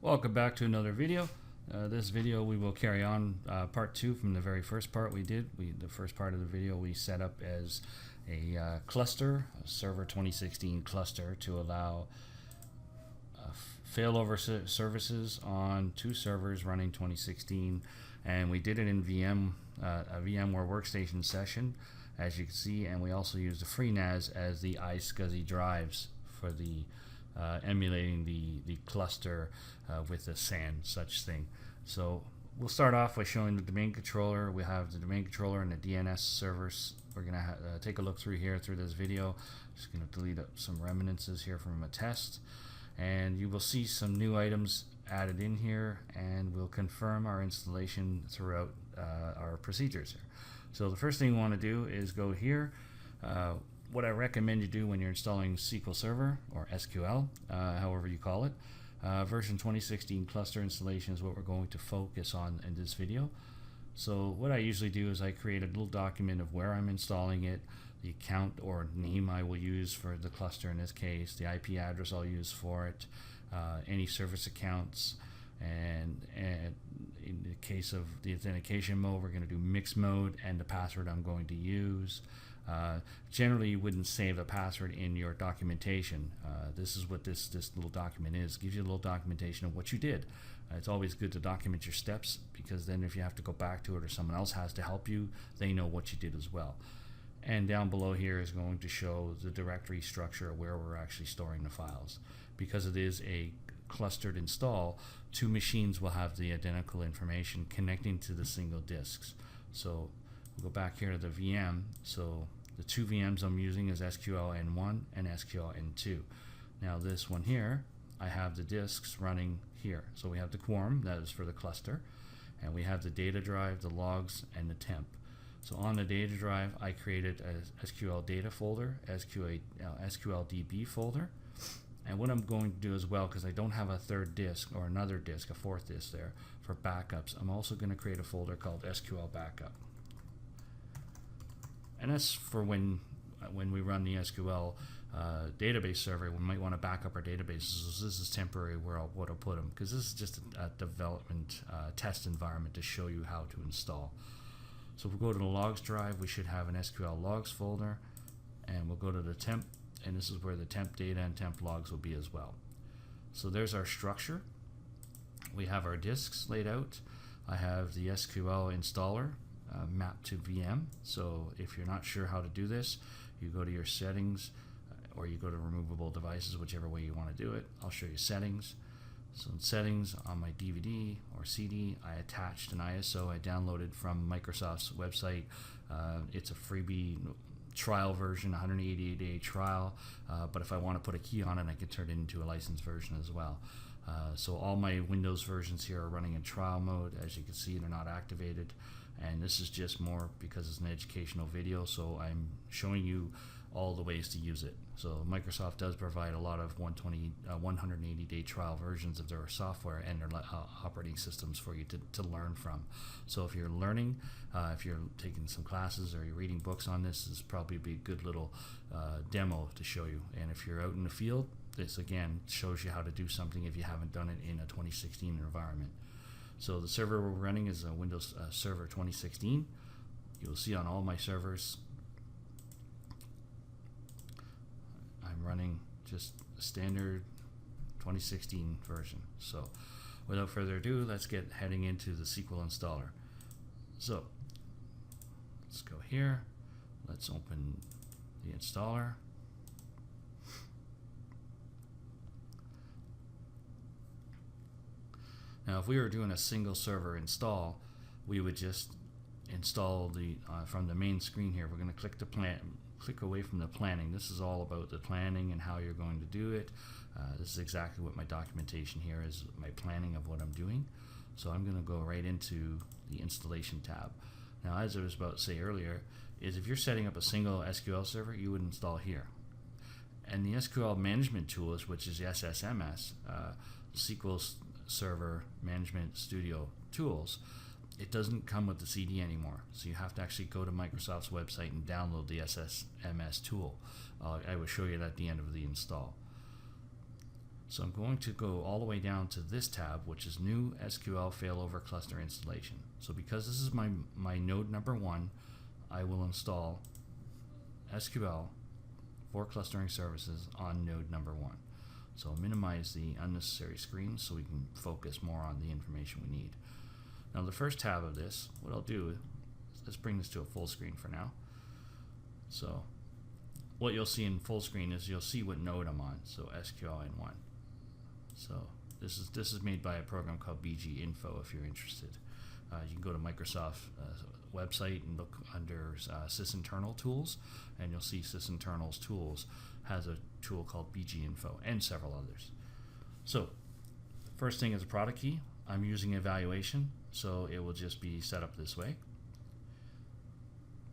Welcome back to another video. This video we will carry on part 2 from the very first part we did. The first part of the video we set up as a cluster, a server 2016 cluster, to allow failover services on 2 servers running 2016, and we did it in a VMware workstation session, as you can see, and we also used the FreeNAS as the iSCSI drives for the emulating the cluster with the SAN such thing. So we'll start off by showing the domain controller. We have the domain controller and the DNS servers. We're going to take a look through this video. Just going to delete some reminiscences here from a test, and you will see some new items added in here, and we'll confirm our installation throughout our procedures here. So the first thing we want to do is go here. What I recommend you do when you're installing SQL Server or SQL, however you call it, version 2016 cluster installation is what we're going to focus on in this video. So what I usually do is I create a little document of where I'm installing it, the account or name I will use for the cluster in this case, the IP address I'll use for it, any service accounts, and in the case of the authentication mode, we're going to do mixed mode and the password I'm going to use. Generally, you wouldn't save a password in your documentation. This is what this little document is. It gives you a little documentation of what you did. It's always good to document your steps, because then if you have to go back to it or someone else has to help you, they know what you did as well. And down below here is going to show the directory structure where we're actually storing the files. Because it is a clustered install, 2 machines will have the identical information connecting to the single disks. So we'll go back here to the VM. So the 2 VMs I'm using is SQL N1 and SQL N2. Now this one here, I have the disks running here. So we have the quorum, that is for the cluster, and we have the data drive, the logs, and the temp. So on the data drive, I created a SQL data folder, SQL DB folder. And what I'm going to do as well, because I don't have a 3rd disk or another disk, a 4th disk there, for backups, I'm also going to create a folder called SQL backup. And that's for when we run the SQL database server, we might want to back up our databases. So this is temporary where I'll put them, because this is just a development test environment to show you how to install. So if we go to the logs drive, we should have an SQL logs folder, and we'll go to the temp, and this is where the temp data and temp logs will be as well. So there's our structure. We have our disks laid out. I have the SQL installer mapped to VM. So if you're not sure how to do this, you go to your settings, or you go to removable devices, whichever way you want to do it. I'll show you settings. So in settings, on my DVD or CD, I attached an ISO I downloaded from Microsoft's website. It's a freebie trial version, 188-day trial, but if I want to put a key on it, I can turn it into a licensed version as well. So all my Windows versions here are running in trial mode. As you can see, they're not activated, and this is just more because it's an educational video, so I'm showing you all the ways to use it. So Microsoft does provide a lot of 180-day trial versions of their software and their operating systems for you to learn from. So if you're learning, if you're taking some classes or you're reading books on this, is probably be a good little demo to show you. And if you're out in the field, this again shows you how to do something if you haven't done it in a 2016 environment. So the server we're running is a Windows Server 2016. You'll see on all my servers, I'm running just a standard 2016 version. So without further ado, let's get heading into the SQL installer. So let's go here. Let's open the installer. Now, if we were doing a single server install, we would just install the from the main screen here. We're going to click away from the planning. This is all about the planning and how you're going to do it. This is exactly what my documentation here is, my planning of what I'm doing. So I'm going to go right into the installation tab. Now, as I was about to say earlier, is if you're setting up a single SQL server, you would install here. And the SQL management tools, which is the SSMS, SQL Server Management Studio tools, it doesn't come with the CD anymore. So you have to actually go to Microsoft's website and download the SSMS tool. I will show you that at the end of the install. So I'm going to go all the way down to this tab, which is New SQL Failover Cluster Installation. So because this is my node number 1, I will install SQL for clustering services on node number 1. So I'll minimize the unnecessary screens so we can focus more on the information we need. Now the first tab of this, what I'll do is let's bring this to a full screen for now. So what you'll see in full screen is you'll see what node I'm on, so SQL N1. So this is made by a program called BG Info if you're interested. You can go to Microsoft website and look under sysinternal tools, and you'll see sysinternal's tools has a tool called BG Info and several others. So first thing is a product key. I'm using evaluation, so it will just be set up this way.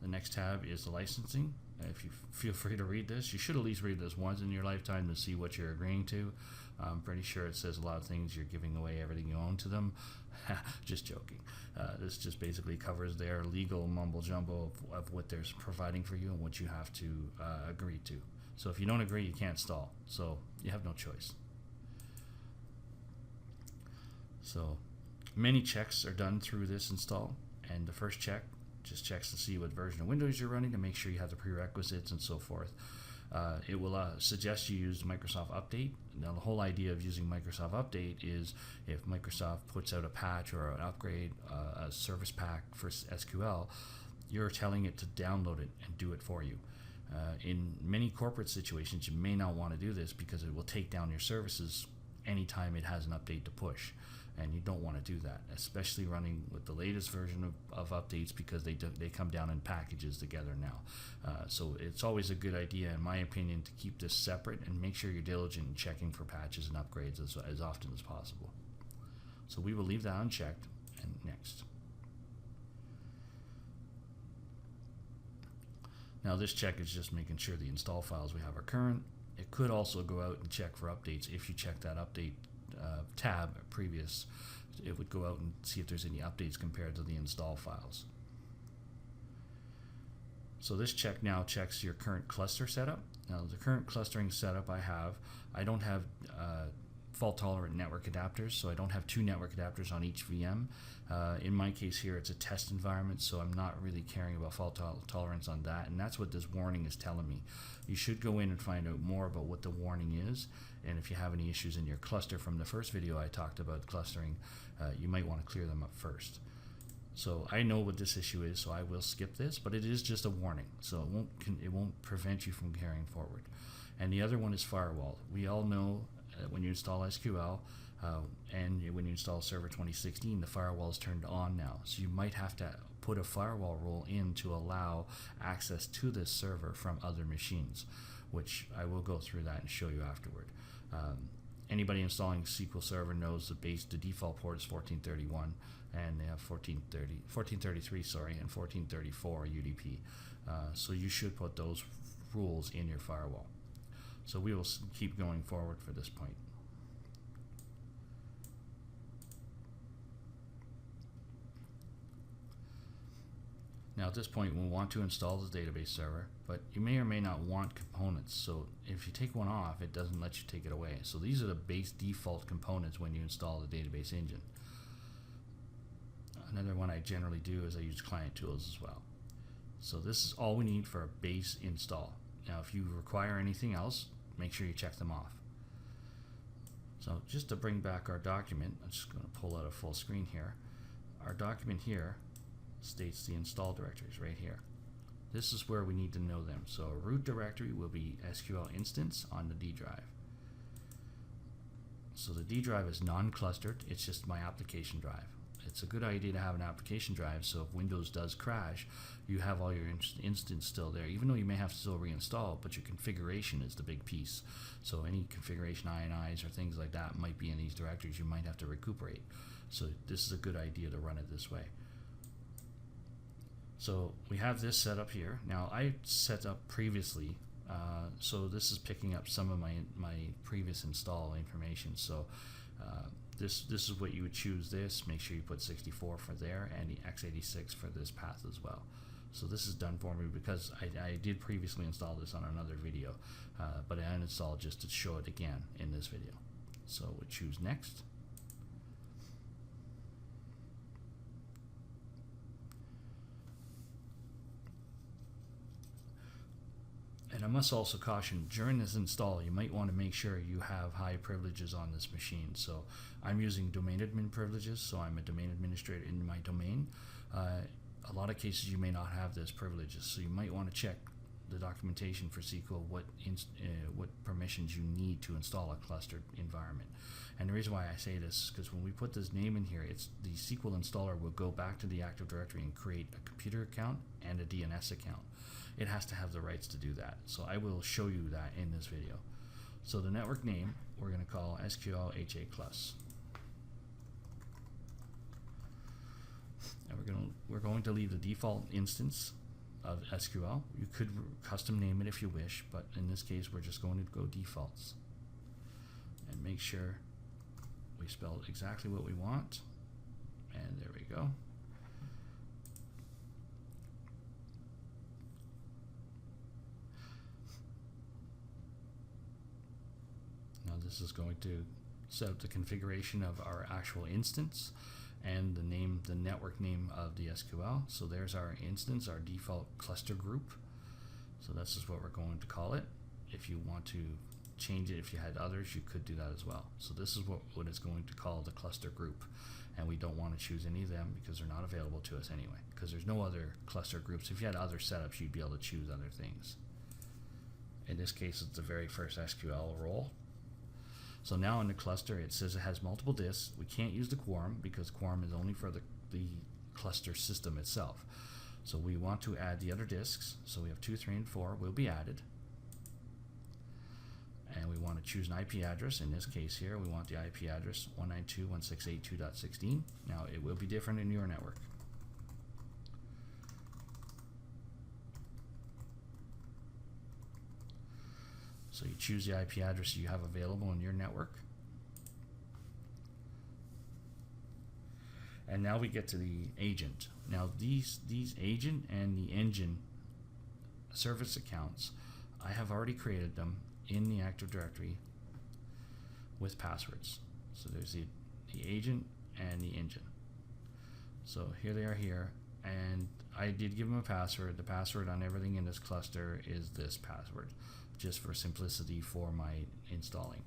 The next tab is the licensing. If you feel free to read this, you should at least read this once in your lifetime to see what you're agreeing to. I'm pretty sure it says a lot of things. You're giving away everything you own to them. Just joking. This just basically covers their legal mumble jumbo of what they're providing for you and what you have to agree to. So if you don't agree, you can't install. So you have no choice. So many checks are done through this install, and the first check just checks to see what version of Windows you're running to make sure you have the prerequisites and so forth. It will suggest you use Microsoft Update. Now the whole idea of using Microsoft Update is if Microsoft puts out a patch or an upgrade, a service pack for SQL, you're telling it to download it and do it for you. In many corporate situations, you may not want to do this because it will take down your services anytime it has an update to push. And you don't want to do that, especially running with the latest version of updates, because they come down in packages together now. So it's always a good idea, in my opinion, to keep this separate and make sure you're diligent in checking for patches and upgrades as often as possible. So we will leave that unchecked, and next. Now this check is just making sure the install files we have are current. It could also go out and check for updates. If you check that update tab previous, it would go out and see if there's any updates compared to the install files. So this check now checks your current cluster setup. Now the current clustering setup I don't have fault tolerant network adapters, so I don't have 2 network adapters on each VM. In my case here, it's a test environment, so I'm not really caring about fault tolerance on that, and that's what this warning is telling me. You should go in and find out more about what the warning is, and if you have any issues in your cluster from the first video I talked about clustering, you might want to clear them up first. So I know what this issue is, so I will skip this, but it is just a warning, so it won't prevent you from carrying forward. And the other one is firewall. We all know when you install SQL and when you install Server 2016, the firewall is turned on now. So you might have to put a firewall rule in to allow access to this server from other machines, which I will go through that and show you afterward. Anybody installing SQL Server knows the default port is 1431, and they have 1433, and 1434 UDP. So you should put those rules in your firewall. So we will keep going forward for this point. Now at this point we'll want to install the database server, but you may or may not want components. So if you take one off, it doesn't let you take it away. So these are the base default components when you install the database engine. Another one I generally do is I use client tools as well. So this is all we need for a base install. Now if you require anything else, make sure you check them off. So just to bring back our document, I'm just going to pull out a full screen here. Our document here states the install directories right here. This is where we need to know them. So a root directory will be SQL instance on the D drive. So the D drive is non-clustered, it's just my application drive. It's a good idea to have an application drive, so if Windows does crash, you have all your instance still there, even though you may have to still reinstall, but your configuration is the big piece. So any configuration INIs or things like that might be in these directories you might have to recuperate. So this is a good idea to run it this way. So we have this set up here. Now I set up previously, so this is picking up some of my previous install information. So this is what you would choose this. Make sure you put 64 for there and the x86 for this path as well. So this is done for me because I did previously install this on another video, but I uninstalled just to show it again in this video. So we'll choose next. And I must also caution, during this install, you might want to make sure you have high privileges on this machine. So I'm using domain admin privileges, so I'm a domain administrator in my domain. A lot of cases you may not have those privileges, so you might want to check the documentation for SQL what permissions you need to install a clustered environment. And the reason why I say this is because when we put this name in here, it's the SQL installer will go back to the Active Directory and create a computer account and a DNS account. It has to have the rights to do that. So I will show you that in this video. So the network name we're going to call SQL HA Plus. And we're going to leave the default instance of SQL. You could custom name it if you wish, but in this case we're just going to go defaults. And make sure we spell exactly what we want. And there we go. Now this is going to set up the configuration of our actual instance and the network name of the SQL. So there's our instance, our default cluster group. So this is what we're going to call it. If you want to change it, if you had others, you could do that as well. So this is what it's going to call the cluster group. And we don't want to choose any of them because they're not available to us anyway, because there's no other cluster groups. If you had other setups, you'd be able to choose other things. In this case, it's the very first SQL role. So now in the cluster, it says it has multiple disks. We can't use the quorum because quorum is only for the cluster system itself. So we want to add the other disks. So we have 2, 3, and 4 will be added. And we want to choose an IP address. In this case here, we want the IP address 192.168.2.16. Now it will be different in your network. So you choose the IP address you have available in your network. And now we get to the agent. Now these agent and the engine service accounts, I have already created them in the Active Directory with passwords. So there's the agent and the engine. So here they are here, and I did give them a password. The password on everything in this cluster is this password, just for simplicity for my installing.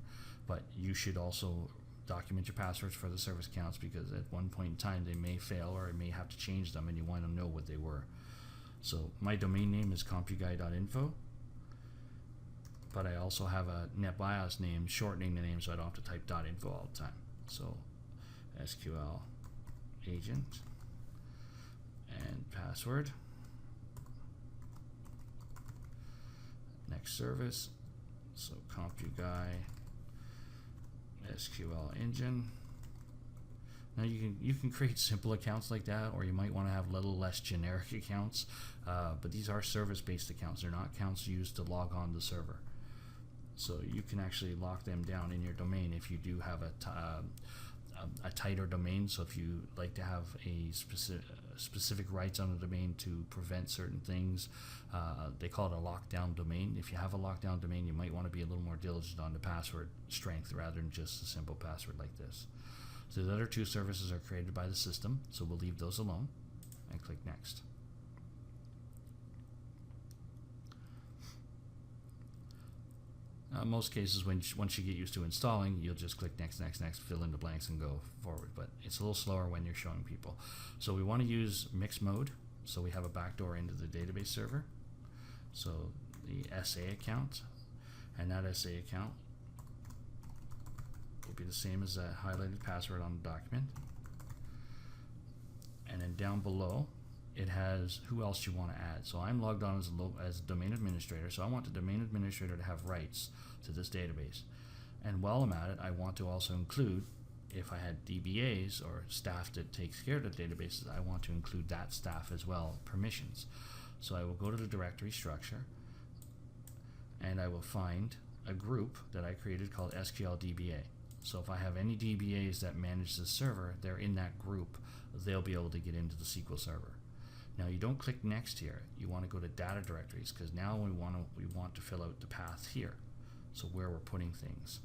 But you should also document your passwords for the service accounts, because at one point in time they may fail or you may have to change them and you want to know what they were. So my domain name is compuguy.info, but I also have a NetBIOS name shortening the name so I don't have to type .info all the time. So SQL agent and password. Next service, so CompuGuy SQL engine. Now you can create simple accounts like that, or you might want to have a little less generic accounts, but these are service-based accounts. They're not accounts used to log on the server. So you can actually lock them down in your domain if you do have a tighter domain. So if you like to have a specific rights on the domain to prevent certain things, they call it a lockdown domain. If you have a lockdown domain, you might want to be a little more diligent on the password strength rather than just a simple password like this. So the other two services are created by the system, so we'll leave those alone and click next. Most cases, once you get used to installing, you'll just click next, next, next, fill in the blanks and go forward. But it's a little slower when you're showing people. So we want to use mixed mode. So we have a backdoor into the database server. So the SA account, and that SA account will be the same as a highlighted password on the document. And then down below, it has who else you want to add. So I'm logged on as a domain administrator, so I want the domain administrator to have rights to this database. And while I'm at it, I want to also include, if I had DBAs or staff that takes care of the databases, I want to include that staff as well, permissions. So I will go to the directory structure, and I will find a group that I created called SQL DBA. So if I have any DBAs that manage the server, they're in that group, they'll be able to get into the SQL server. Now you don't click next here. You want to go to data directories, because now we want to fill out the path here, so where we're putting things.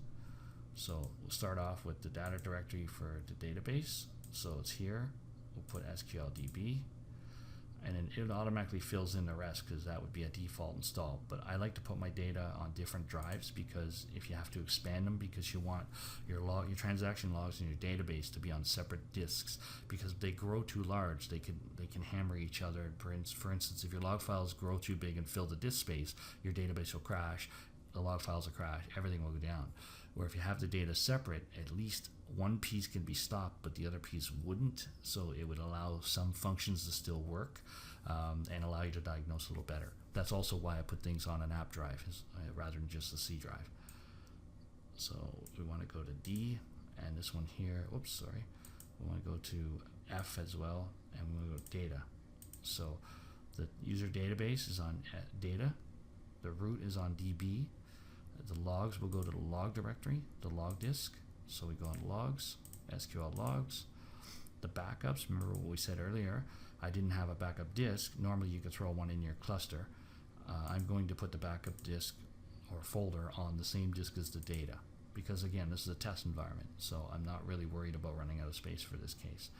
So we'll start off with the data directory for the database. So it's here. We'll put SQLDB, and then it automatically fills in the rest because that would be a default install. But I like to put my data on different drives, because if you have to expand them, because you want your transaction logs in your database to be on separate disks, because if they grow too large, they can hammer each other. For instance, if your log files grow too big and fill the disk space, your database will crash, the log files will crash, everything will go down. Where if you have the data separate, at least one piece can be stopped, but the other piece wouldn't. So it would allow some functions to still work, and allow you to diagnose a little better. That's also why I put things on an app drive rather than just a C drive. So we want to go to D, and this one here, oops, sorry. We want to go to F as well, and we want to go to data. So the user database is on data, the root is on DB, the logs will go to the log directory, the log disk. So we go on logs, SQL logs. The backups, remember what we said earlier, I didn't have a backup disk. Normally you could throw one in your cluster. I'm going to put the backup disk or folder on the same disk as the data, because again, this is a test environment, so I'm not really worried about running out of space for this case.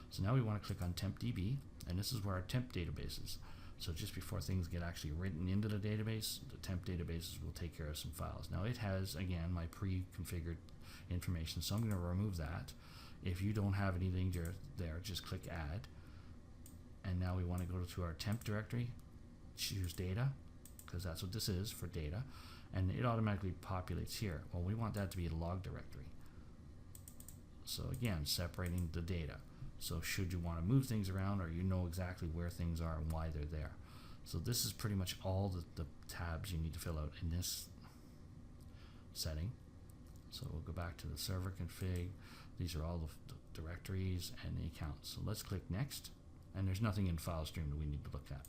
So now we want to click on tempdb, and this is where our temp database is. So just before things get actually written into the database, the temp databases will take care of some files. Now it has, again, my pre-configured information, so I'm going to remove that. If you don't have anything there, just click add. And now we want to go to our temp directory, choose data, because that's what this is, for data, and it automatically populates here. Well, we want that to be a log directory. So again, separating the data. So should you want to move things around, or you know exactly where things are and why they're there. So this is pretty much all the tabs you need to fill out in this setting. So we'll go back to the server config. These are all the directories and the accounts. So let's click next, and there's nothing in file stream that we need to look at.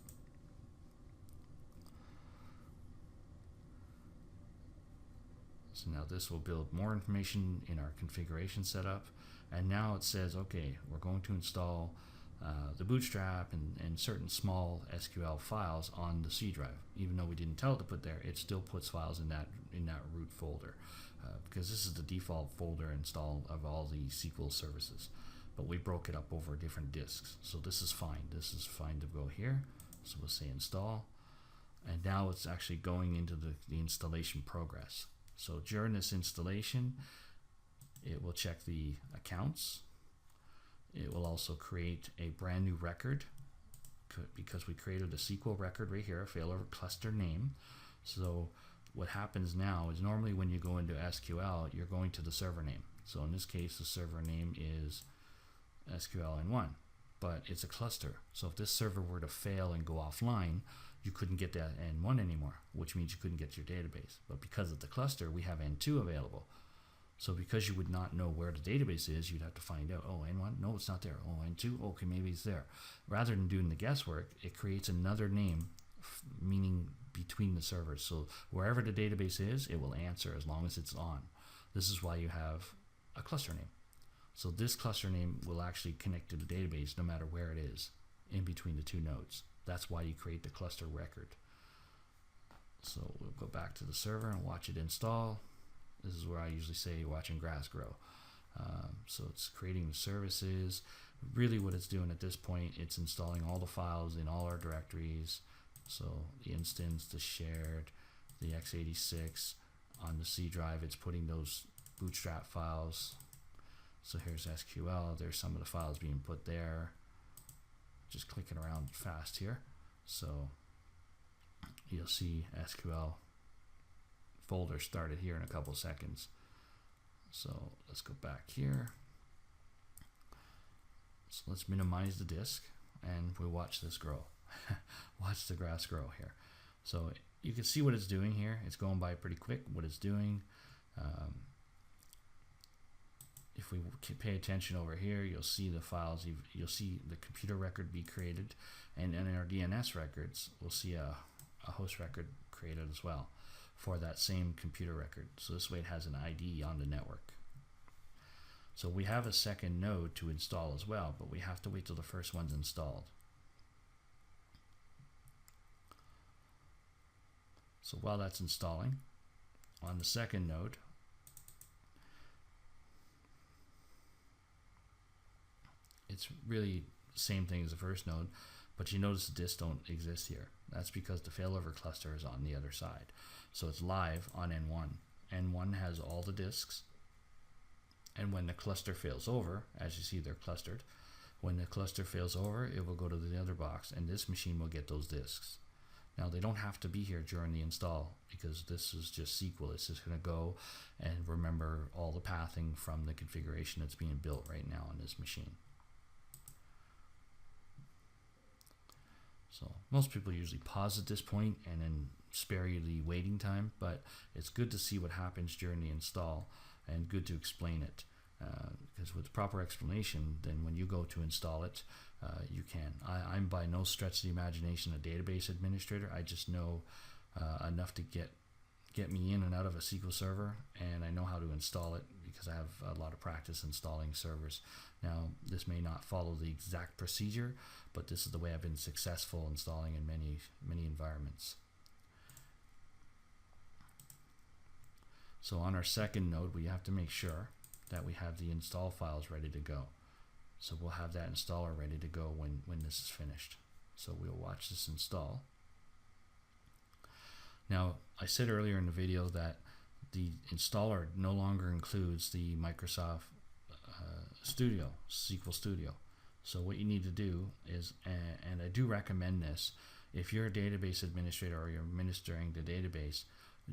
So now this will build more information in our configuration setup. And now it says, okay, we're going to install the bootstrap and certain small SQL files on the C drive. Even though we didn't tell it to put there, it still puts files in that root folder, because this is the default folder install of all the SQL services. But we broke it up over different disks. So this is fine. This is fine to go here. So we'll say install. And now it's actually going into the installation progress. So during this installation, it will check the accounts. It will also create a brand new record, because we created a SQL record right here, a failover cluster name. So what happens now is, normally when you go into SQL, you're going to the server name. So in this case, the server name is SQL N1, but it's a cluster. So if this server were to fail and go offline, you couldn't get that N1 anymore, which means you couldn't get your database. But because of the cluster, we have N2 available. So because you would not know where the database is, you'd have to find out, oh, N1, no, it's not there. Oh, N2, okay, maybe it's there. Rather than doing the guesswork, it creates another name, meaning between the servers. So wherever the database is, it will answer as long as it's on. This is why you have a cluster name. So this cluster name will actually connect to the database no matter where it is in between the two nodes. That's why you create the cluster record. So we'll go back to the server and watch it install. This is where I usually say you're watching grass grow. So it's creating the services. Really what it's doing at this point, it's installing all the files in all our directories. So the instance, the shared, the x86. On the C drive, it's putting those bootstrap files. So here's SQL. There's some of the files being put there. Just clicking around fast here. So you'll see SQL folder started here in a couple seconds. So let's go back here. So let's minimize the disk, and we'll watch this grow. Watch the grass grow here. So you can see what it's doing here. It's going by pretty quick what it's doing. If we pay attention over here, you'll see the files, you'll see the computer record be created, and in our DNS records, we'll see a host record created as well for that same computer record. So this way it has an ID on the network. So we have a second node to install as well, but we have to wait till the first one's installed. So while that's installing, on the second node, it's really the same thing as the first node, but you notice the disks don't exist here. That's because the failover cluster is on the other side. So it's live on N1. N1 has all the disks, and when the cluster fails over, as you see they're clustered, when the cluster fails over, it will go to the other box, and this machine will get those disks. Now they don't have to be here during the install because this is just SQL. It's just going to go and remember all the pathing from the configuration that's being built right now on this machine. So most people usually pause at this point and then spare you the waiting time, but it's good to see what happens during the install and good to explain it. Because with proper explanation, then when you go to install it, you can. I'm by no stretch of the imagination a database administrator. I just know enough to get me in and out of a SQL server, and I know how to install it because I have a lot of practice installing servers. Now, this may not follow the exact procedure, but this is the way I've been successful installing in many environments. So on our second node, we have to make sure that we have the install files ready to go. So we'll have that installer ready to go when this is finished. So we'll watch this install. Now, I said earlier in the video that the installer no longer includes the Microsoft Studio, SQL Studio. So what you need to do is, and I do recommend this, if you're a database administrator or you're administering the database,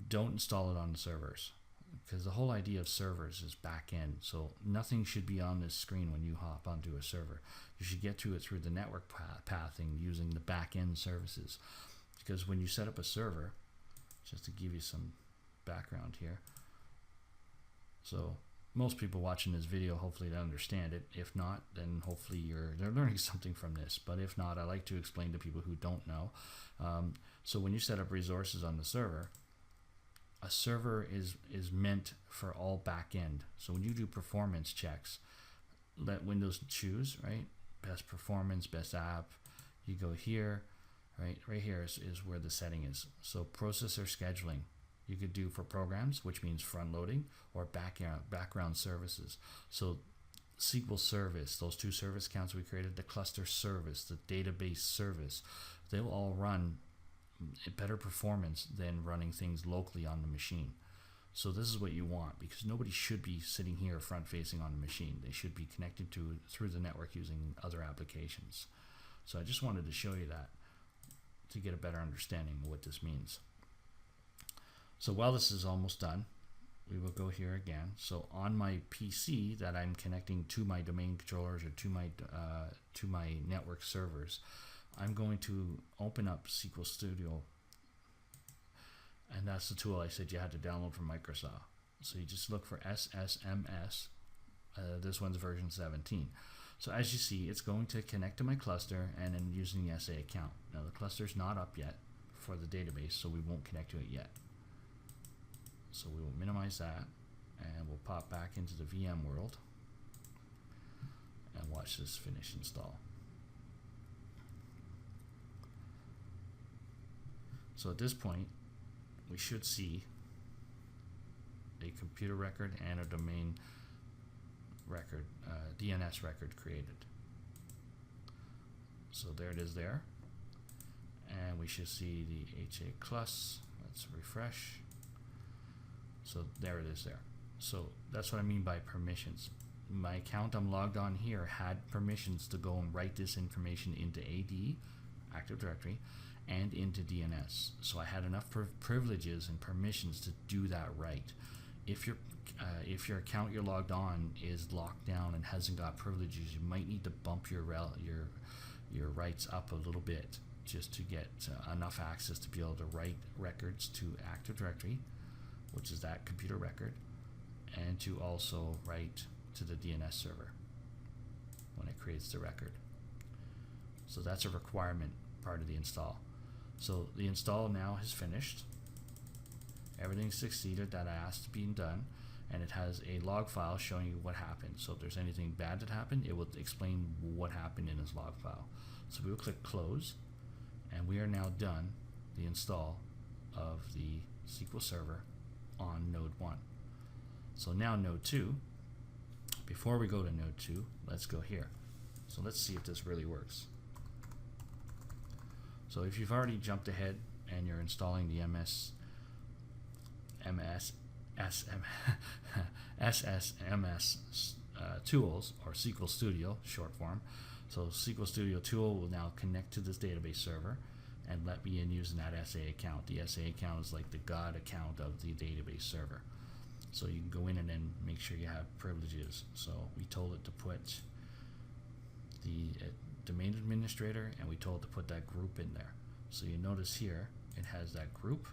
don't install it on the servers, because the whole idea of servers is back end. So nothing should be on this screen when you hop onto a server. You should get to it through the network pathing using the back end services. Because when you set up a server, just to give you some background here, so most people watching this video, hopefully they understand it. If not, then hopefully they're learning something from this. But if not, I like to explain to people who don't know. So when you set up resources on the server, a server is meant for all back end. So when you do performance checks, let Windows choose, right? Best performance, best app. You go here, right? Right here is where the setting is. So processor scheduling, you could do for programs, which means front loading, or background services. So SQL service, those two service counts we created, the cluster service, the database service, they will all run better performance than running things locally on the machine. So this is what you want, because nobody should be sitting here front facing on the machine. They should be connected to through the network using other applications. So I just wanted to show you that to get a better understanding of what this means. So while this is almost done, we will go here again. So on my PC that I'm connecting to my domain controllers or to my network servers, I'm going to open up SQL Studio, and that's the tool I said you had to download from Microsoft. So you just look for SSMS. This one's version 17. So as you see, it's going to connect to my cluster and then using the SA account. Now the cluster's not up yet for the database, so we won't connect to it yet. So we will minimize that, and we'll pop back into the VM world and watch this finish install. So at this point, we should see a computer record and a domain record, DNS record created. So there it is there. And we should see the HA Clus. Let's refresh. So there it is there. So that's what I mean by permissions. My account I'm logged on here had permissions to go and write this information into AD, Active Directory, and into DNS. So I had enough privileges and permissions to do that right. If your account you're logged on is locked down and hasn't got privileges, you might need to bump your rights up a little bit just to get enough access to be able to write records to Active Directory, which is that computer record, and to also write to the DNS server when it creates the record. So that's a requirement part of the install. So the install now has finished. Everything succeeded that I asked to be done, and it has a log file showing you what happened. So if there's anything bad that happened, it will explain what happened in this log file. So we will click close, and we are now done the install of the SQL Server on node 1. So now node 2, before we go to node 2, let's go here. So let's see if this really works. So if you've already jumped ahead and you're installing the SSMS tools, or SQL Studio short form, so SQL Studio tool will now connect to this database server and let me in using that SA account. The SA account is like the God account of the database server. So you can go in and then make sure you have privileges. So we told it to put the domain administrator, and we told it to put that group in there. So you notice here it has that group,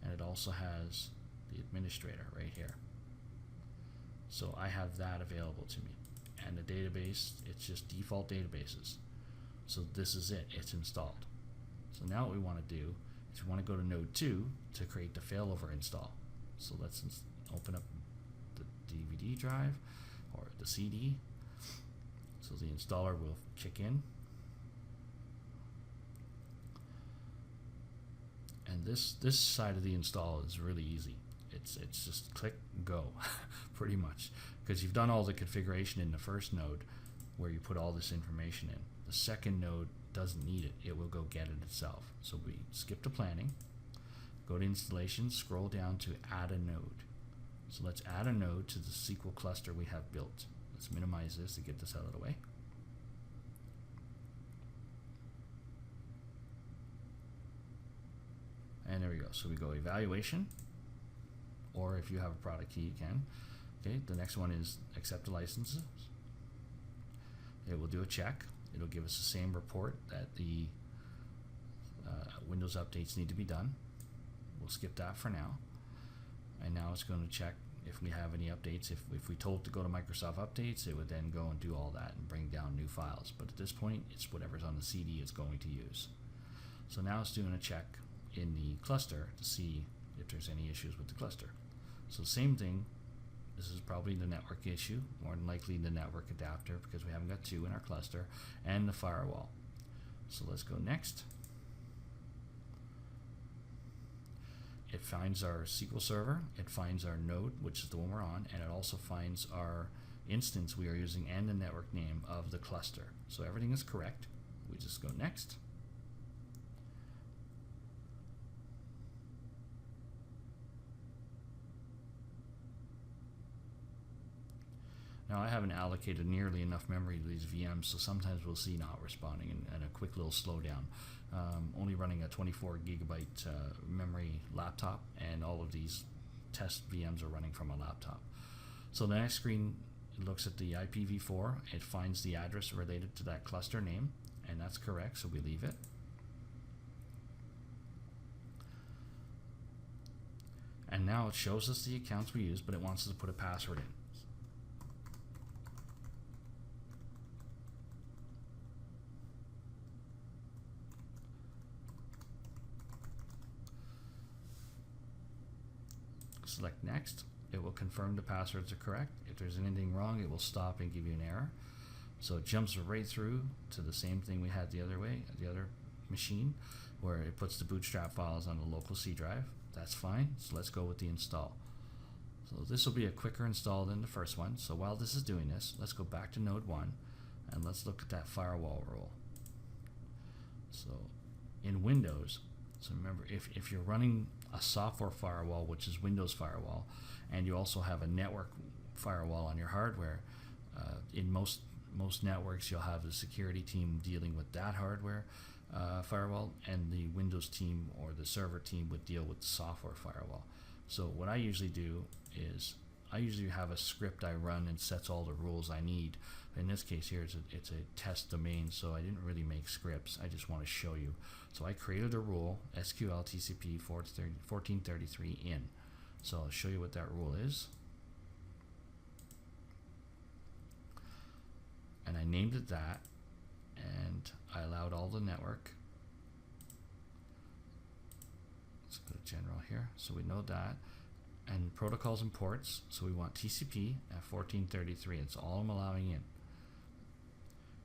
and it also has the administrator right here. So I have that available to me. And the database, it's just default databases. So this is it, it's installed. So now what we want to do is we want to go to node 2 to create the failover install. So let's open up the DVD drive or the CD. So the installer will kick in. And this side of the install is really easy. It's just click, go, pretty much. Because you've done all the configuration in the first node where you put all this information in. The second node doesn't need it. It will go get it itself. So we skip to planning, go to installation, scroll down to add a node. So let's add a node to the SQL cluster we have built. Let's minimize this to get this out of the way. And there we go. So we go evaluation, or if you have a product key, you can. Okay, the next one is accept the licenses. It will do a check. It'll give us the same report that the Windows updates need to be done. We'll skip that for now. And now it's going to check if we have any updates. If we told it to go to Microsoft Updates, it would then go and do all that and bring down new files. But at this point, it's whatever's on the CD it's going to use. So now it's doing a check in the cluster to see if there's any issues with the cluster. So same thing. This is probably the network issue, more than likely the network adapter, because we haven't got 2 in our cluster, and the firewall. So let's go next. It finds our SQL server, it finds our node, which is the one we're on, and it also finds our instance we are using and the network name of the cluster. So everything is correct. We just go next. Now I haven't allocated nearly enough memory to these VMs, so sometimes we'll see not responding and a quick little slowdown. Only running a 24 gigabyte memory laptop, and all of these test VMs are running from a laptop. So the next screen looks at the IPv4, it finds the address related to that cluster name, and that's correct, so we leave it. And now it shows us the accounts we use, but it wants us to put a password in. Select next. It will confirm the passwords are correct. If there's anything wrong, it will stop and give you an error. So it jumps right through to the same thing we had the other way, the other machine, where it puts the bootstrap files on the local C drive. That's fine. So let's go with the install. So this will be a quicker install than the first one. So while this is doing this, let's go back to node 1 and let's look at that firewall rule. So in Windows, so remember, if you're running a software firewall, which is Windows Firewall, and you also have a network firewall on your hardware, in most networks you'll have the security team dealing with that hardware firewall, and the Windows team or the server team would deal with the software firewall. So what I usually do is I usually have a script I run and sets all the rules I need. In this case here, it's a test domain, so I didn't really make scripts. I just want to show you. So I created a rule, SQL TCP 1433 in. So I'll show you what that rule is. And I named it that, and I allowed all the network. Let's go to general here. So we know that. And protocols and ports, so we want TCP at 1433. It's all I'm allowing in.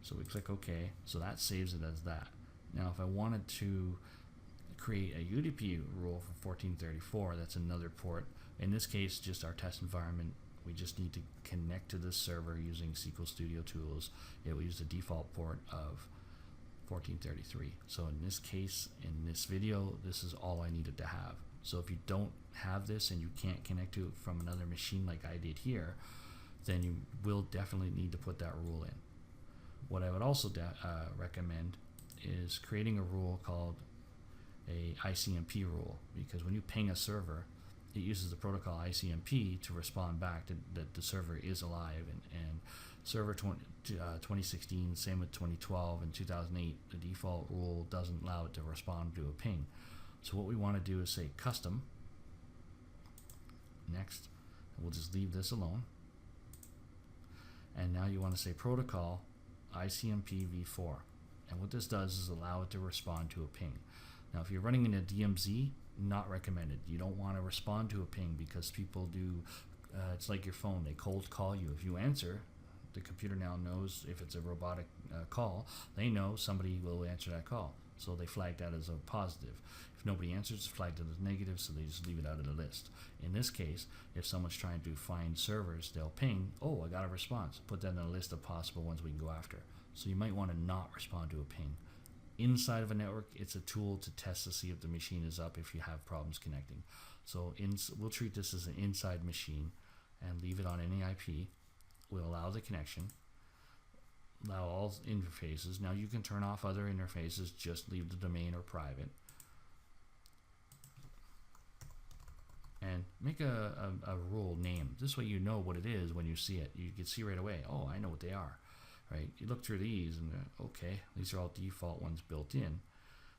So we click OK. So that saves it as that. Now if I wanted to create a UDP rule for 1434, that's another port. In this case, just our test environment We just need to connect to this server using SQL Studio tools. It will use the default port of 1433. So in this case, in this video, this is all I needed to have. So if you don't have this and you can't connect to it from another machine like I did here, then you will definitely need to put that rule in. What I would also recommend is creating a rule called a ICMP rule, because when you ping a server, it uses the protocol ICMP to respond back that the server is alive. And server 2016, same with 2012 and 2008, the default rule doesn't allow it to respond to a ping. So what we want to do is say custom, next, and we'll just leave this alone. And now you want to say protocol ICMP v4. And what this does is allow it to respond to a ping. Now if you're running in a DMZ, not recommended. You don't want to respond to a ping because people do, it's like your phone, they cold call you. If you answer, the computer now knows if it's a robotic call, they know somebody will answer that call. So they flag that as a positive. If nobody answers, it's flagged as negative, so they just leave it out of the list. In this case, if someone's trying to find servers, they'll ping, oh, I got a response. Put that in a list of possible ones we can go after. So you might want to not respond to a ping. Inside of a network, it's a tool to test to see if the machine is up if you have problems connecting. So we'll treat this as an inside machine and leave it on any IP. We'll allow the connection, allow all interfaces. Now you can turn off other interfaces, just leave the domain or private. And make a rule name. This way you know what it is when you see it. You can see right away, oh, I know what they are. Right? You look through these and okay, these are all default ones built in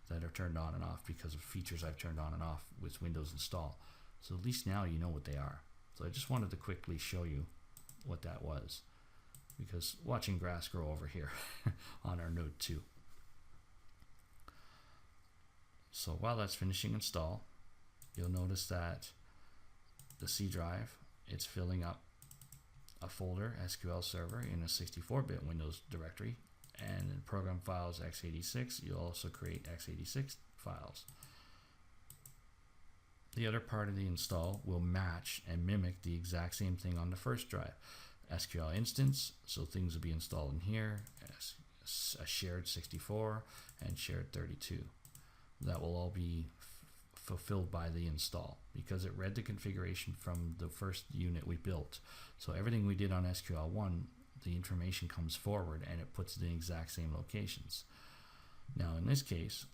that are turned on and off because of features I've turned on and off with Windows installed. So at least now you know what they are. So I just wanted to quickly show you what that was, because watching grass grow over here on our node 2. So while that's finishing install, you'll notice that the C drive, it's filling up a folder, SQL Server, in a 64-bit Windows directory, and in program files x86, you'll also create x86 files. The other part of the install will match and mimic the exact same thing on the first drive. SQL instance, so things will be installed in here, as a shared 64 and shared 32. That will all be fulfilled by the install because it read the configuration from the first unit we built. So everything we did on SQL1, the information comes forward and it puts it in the exact same locations. Now in this case,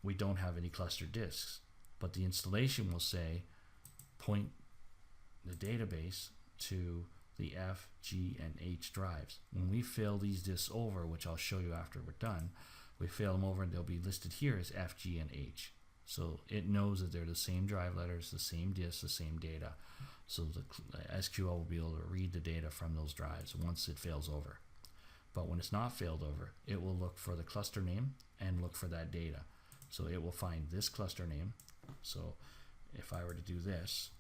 we don't have any cluster disks, but the installation will say point the database to the F, G, and H drives. When we fail these disks over, which I'll show you after we're done, we fail them over and they'll be listed here as F, G, and H. So it knows that they're the same drive letters, the same disks, the same data. So the SQL will be able to read the data from those drives once it fails over. But when it's not failed over, it will look for the cluster name and look for that data. So it will find this cluster name. So if I were to do this,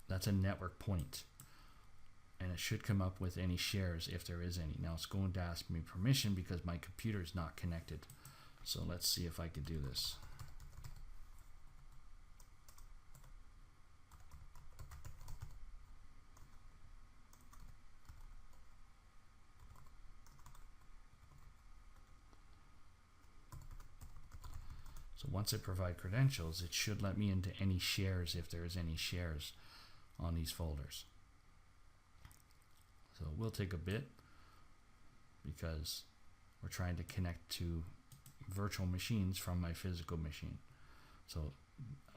that's a network point. And it should come up with any shares if there is any. Now it's going to ask me permission because my computer is not connected. So let's see if I could do this. So once I provide credentials, it should let me into any shares if there is any shares on these folders. So we'll take a bit because we're trying to connect to virtual machines from my physical machine. So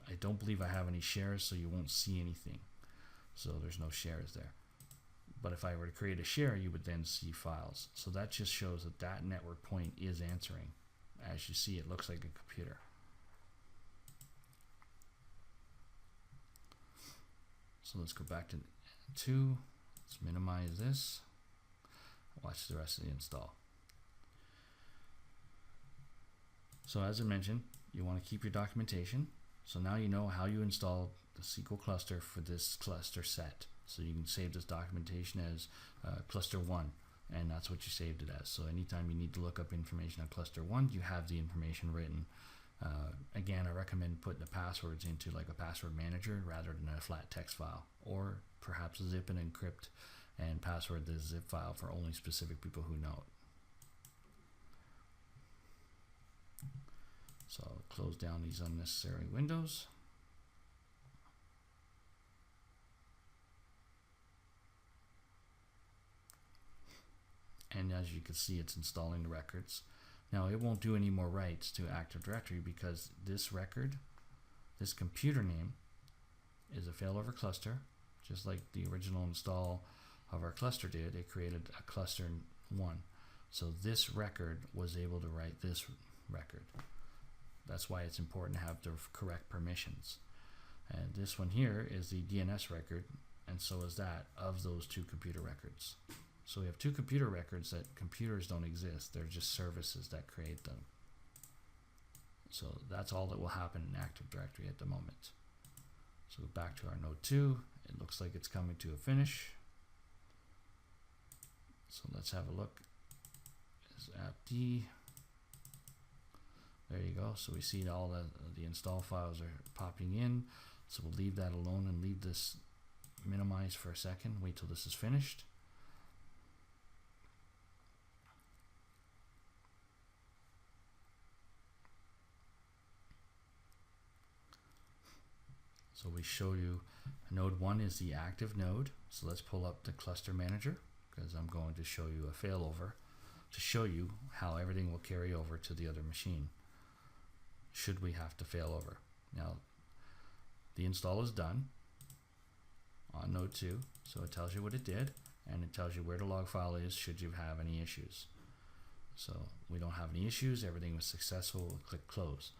I don't believe I have any shares, so you won't see anything. So there's no shares there. But if I were to create a share, you would then see files. So that just shows that that network point is answering. As you see, it looks like a computer. So let's go back to 2. Let's minimize this. Watch the rest of the install. So as I mentioned, you want to keep your documentation. So now you know how you install the SQL cluster for this cluster set. So you can save this documentation as cluster 1. and that's what you saved it as. So anytime you need to look up information on cluster 1, you have the information written. Again, I recommend putting the passwords into like a password manager rather than a flat text file, or perhaps zip and encrypt and password the zip file for only specific people who know it. So I'll close down these unnecessary windows. And as you can see, it's installing the records. Now it won't do any more writes to Active Directory because this record, this computer name, is a failover cluster, just like the original install of our cluster did. It created a cluster 1. So this record was able to write this record. That's why it's important to have the correct permissions. And this one here is the DNS record, and so is that of those 2 computer records. So we have 2 computer records that computers don't exist. They're just services that create them. So that's all that will happen in Active Directory at the moment. So back to our node 2. It looks like it's coming to a finish. So let's have a look. Is appd. There you go. So we see all the install files are popping in. So we'll leave that alone and leave this minimized for a second. Wait till this is finished. So we show you node 1 is the active node. So let's pull up the cluster manager because I'm going to show you a failover to show you how everything will carry over to the other machine should we have to fail over. Now the install is done on node 2, so it tells you what it did and it tells you where the log file is should you have any issues. So we don't have any issues, everything was successful. We'll click close.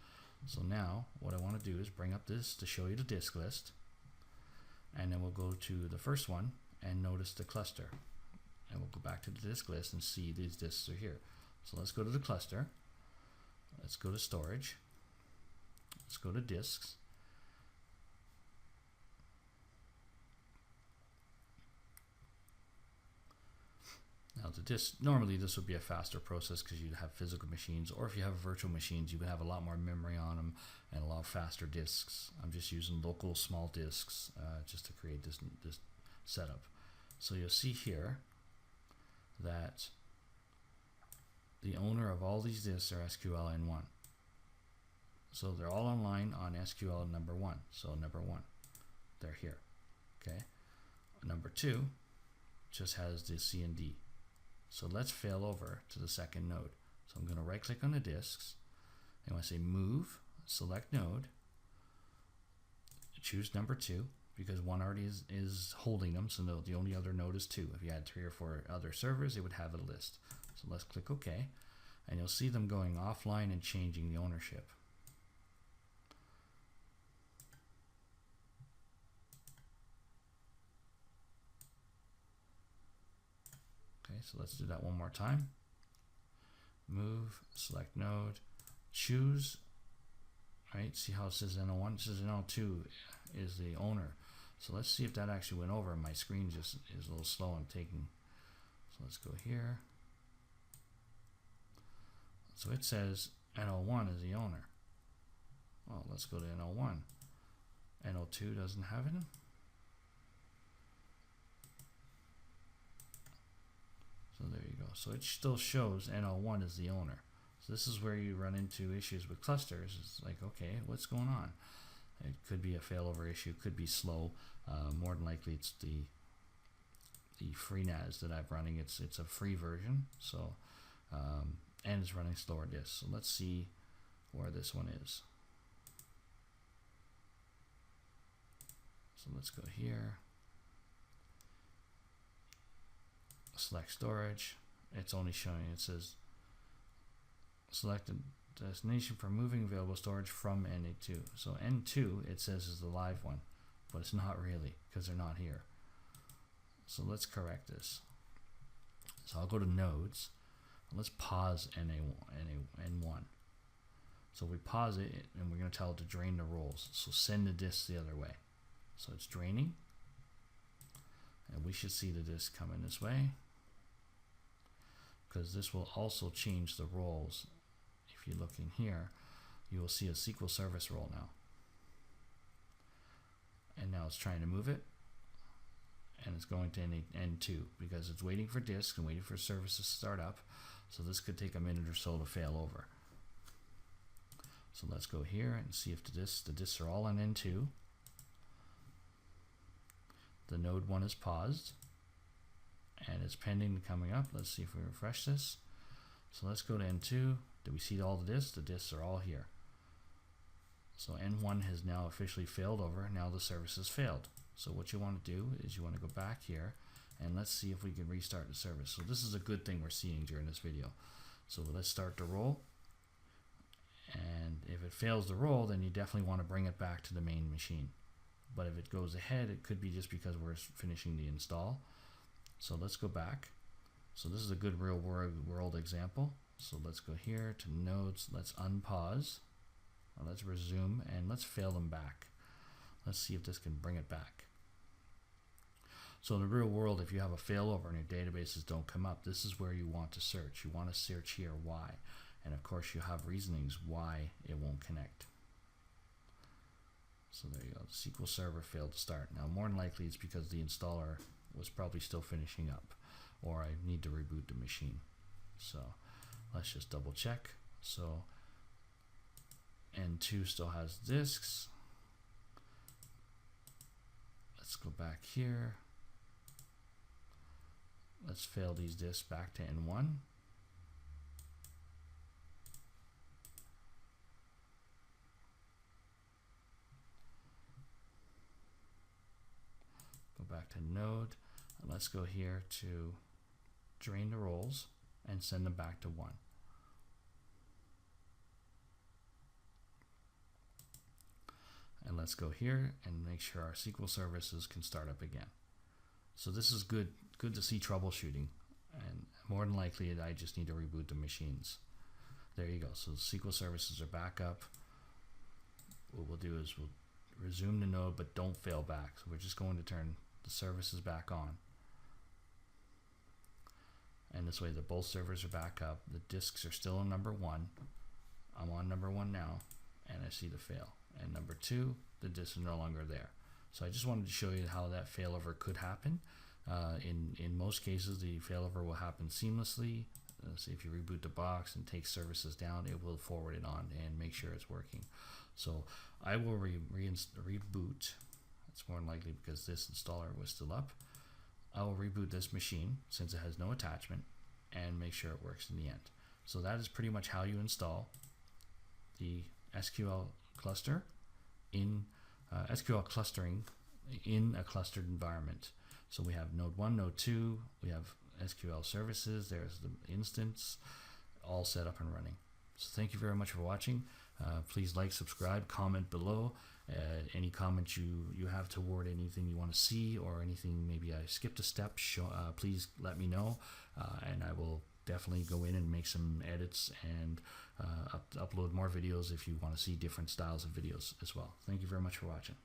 So now what I want to do is bring up this to show you the disk list, and then we'll go to the first one and notice the cluster, and we'll go back to the disk list and see these disks are here. So let's go to the cluster, let's go to storage, let's go to disks, now the disk, normally this would be a faster process because you'd have physical machines, or if you have virtual machines you would have a lot more memory on them and a lot faster disks. I'm just using local small disks just to create this setup. So you'll see here that the owner of all these disks are SQLN1. So they're all online on SQL number 1. So number 1, they're here. Okay. Number 2 just has the C and D. So let's fail over to the second node. So I'm going to right click on the disks and I say move, select node, choose number 2 because 1 already is holding them, so the only other node is 2. If you had 3 or 4 other servers, it would have a list. So let's click OK, and you'll see them going offline and changing the ownership. Okay, so let's do that one more time. Move, select node, choose, right? See how it says N01? It says N02 is the owner. So let's see if that actually went over. My screen just is a little slow in taking. So let's go here. So it says N01 is the owner. Well, let's go to N01. N02 doesn't have it. So there you go. So it still shows N01 is the owner. So this is where you run into issues with clusters. It's like, okay, what's going on? It could be a failover issue, could be slow. More than likely it's the FreeNAS that I'm running. It's a free version, so and it's running slower disks. So let's see where this one is. So let's go here. Select storage. It's only showing, it says select a destination for moving available storage from N2. So N2 it says is the live one, but it's not really because they're not here. So let's correct this. So I'll go to nodes. Let's pause N1. So we pause it and we're going to tell it to drain the roles. So send the disk the other way. So it's draining. And we should see the disk coming this way. because this will also change the roles. If you look in here, you will see a SQL service role now. And now it's trying to move it, and it's going to N2 because it's waiting for disk and waiting for services to start up. So this could take a minute or so to fail over. So let's go here and see if the disks are all on N2. The node 1 is paused and it's pending coming up. Let's see if we refresh this. So let's go to N2. Do we see all the disks? The disks are all here. So N1 has now officially failed over. Now the service has failed. So what you want to do is you want to go back here and let's see if we can restart the service. So this is a good thing we're seeing during this video. So let's start the roll. And if it fails the roll, then you definitely want to bring it back to the main machine. But if it goes ahead, it could be just because we're finishing the install. So let's go back. So this is a good real world example. So let's go here to nodes. Let's unpause. Let's resume and let's fail them back. Let's see if this can bring it back. So in the real world, if you have a failover and your databases don't come up, this is where you want to search. You want to search here why. And of course you have reasonings why it won't connect. So there you go. The SQL Server failed to start. Now more than likely it's because the installer was probably still finishing up, or I need to reboot the machine. So let's just double check. So N2 still has disks. Let's go back here. Let's fail these disks back to N1. Go back to node. And let's go here to drain the roles and send them back to 1. And let's go here and make sure our SQL services can start up again. So this is good to see troubleshooting, and more than likely I just need to reboot the machines. There you go. So the SQL services are back up. What we'll do is we'll resume the node, but don't fail back. So we're just going to turn the services back on. And this way both servers are back up. The disks are still on number 1. I'm on number 1 now, and I see the fail. And number 2, the disk is no longer there. So I just wanted to show you how that failover could happen. In most cases, the failover will happen seamlessly. So if you reboot the box and take services down, it will forward it on and make sure it's working. So I will reboot. It's more than likely because this installer was still up. I will reboot this machine since it has no attachment and make sure it works in the end. So that is pretty much how you install the SQL cluster in SQL clustering in a clustered environment. So we have node 1, node 2, we have SQL services, there's the instance, all set up and running. So thank you very much for watching. Please like, subscribe, comment below. Any comments you have toward anything you want to see, or anything maybe I skipped a step, please let me know, and I will definitely go in and make some edits and upload more videos if you want to see different styles of videos as well. Thank you very much for watching.